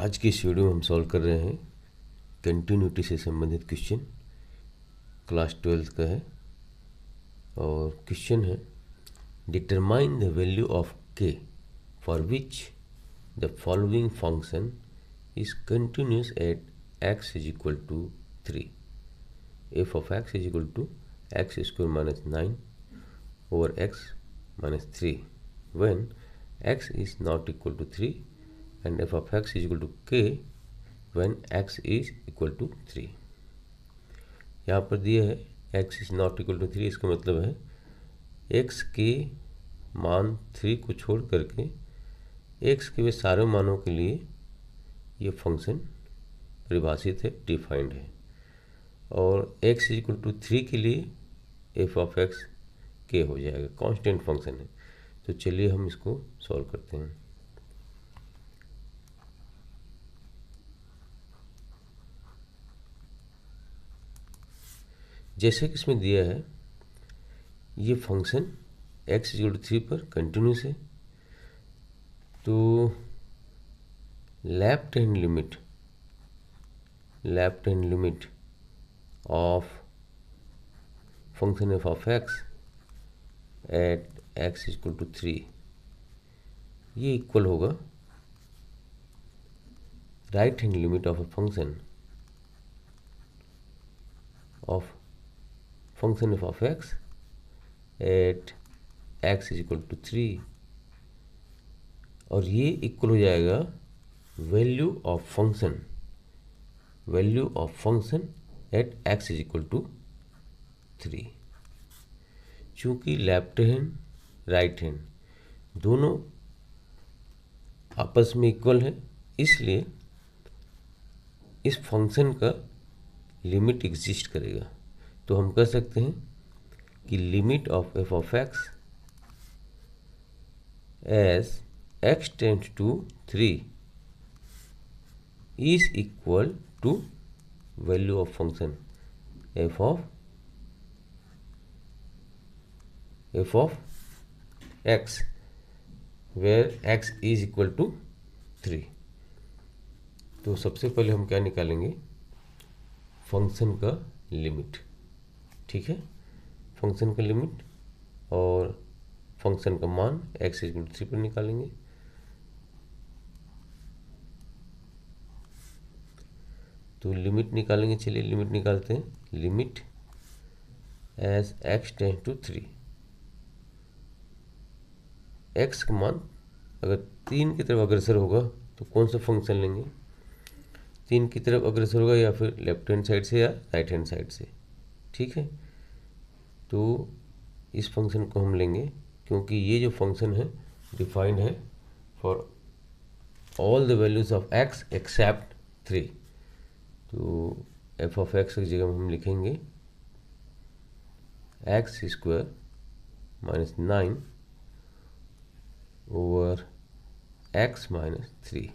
आज की इस वीडियो में हम सॉल्व कर रहे हैं कंटिन्यूटी से संबंधित क्वेश्चन। क्लास 12 का है और क्वेश्चन है determine the value of k for which the following function is continuous at x is equal to 3। F of x is equal to X square minus 9 over x minus 3 when x is not equal to 3 and f of x is equal to k when x is equal to 3। यहाँ पर दिया है x is not equal to 3, इसका मतलब है x के मान 3 को छोड़ करके x के वे सारे मानों के लिए ये फंक्शन परिभाषित है, डिफाइंड है। और x is equal to 3 के लिए f of x k हो जाएगा, कांस्टेंट फंक्शन है। तो चलिए हम इसको सॉल्व करते हैं। जैसे कि इसमें दिया है ये फंक्शन x इक्वल टू 3 पर कंटिन्यूस है, तो left hand limit of function f of x at x equal to 3 ये इक्वल होगा right hand limit of a function f of x at x is equal to 3, और ये equal हो जाएगा value of function at x is equal to 3। चूँकि left hand right hand दोनों आपस में इक्वल है, इसलिए इस फंक्शन का लिमिट एग्जिस्ट करेगा। तो हम कह सकते हैं कि limit of f of x as x tends to 3 is equal to value of function f of x where x is equal to 3। तो सबसे पहले हम क्या निकालेंगे, फंक्शन का लिमिट। ठीक है, फंक्शन का लिमिट और फंक्शन का मान x इक्वल टू 3 पर निकालेंगे। तो लिमिट निकालेंगे, चलिए लिमिट निकालते हैं। Limit as x tends to 3, x का मान अगर 3 की तरफ अग्रसर होगा तो कौन सा फंक्शन लेंगे, 3 की तरफ अग्रसर होगा या फिर लेफ्ट हैंड साइड से या राइट हैंड साइड से। ठीक है, तो इस फंक्शन को हम लेंगे क्योंकि ये जो फंक्शन है डिफाइंड है for all the values of x except 3। तो f ऑफ x की जगह हम लिखेंगे x square minus 9 over x minus 3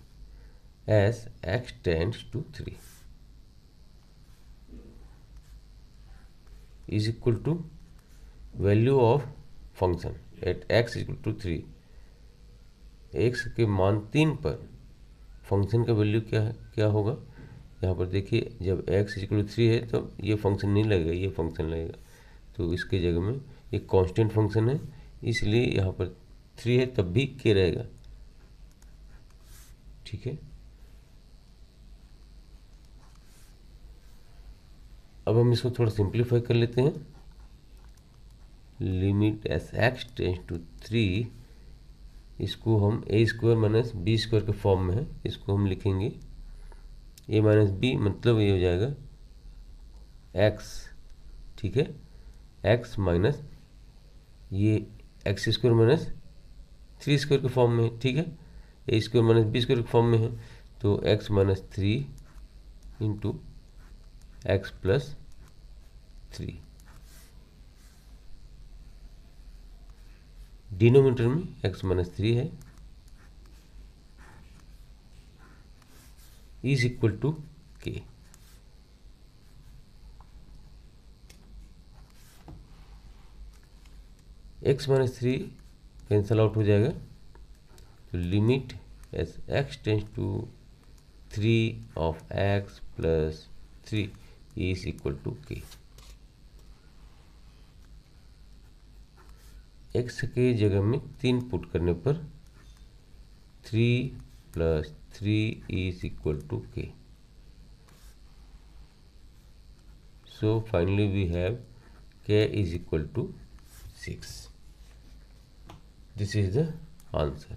as x tends to 3 is equal to value of function at x is equal to 3। x के मान 3 पर function का value क्या होगा, यहाँ पर देखिए जब x is equal to 3 है तो ये फंक्शन नहीं लगेगा, ये फंक्शन लगेगा। तो इसके जगह में ये कांस्टेंट फंक्शन है, इसलिए यहाँ पर 3 है तब भी k रहेगा। ठीक है, अब हम इसको थोड़ा सिंप्लीफाई कर लेते हैं। Limit as X tends to 3, इसको हम A square minus B square के फॉर्म में है, इसको हम लिखेंगे ए माइनस बी, मतलब ये हो जाएगा एक्स। ठीक है, एक्स माइनस ये एक्स स्क्वायर माइनस 3 स्क्वायर के फॉर्म में है। ठीक है, A square minus B square के फॉर्म में है, तो X minus 3 into X plus 3। Denominator में x माइनस 3 है, is equal to k। x minus 3 cancel out हो जाएगा, तो limit as x tends to 3 of x plus 3 is equal to k। x के जगह में 3 पुट करने पर 3 plus 3 is equal to k। So finally we have k is equal to 6. This is the answer.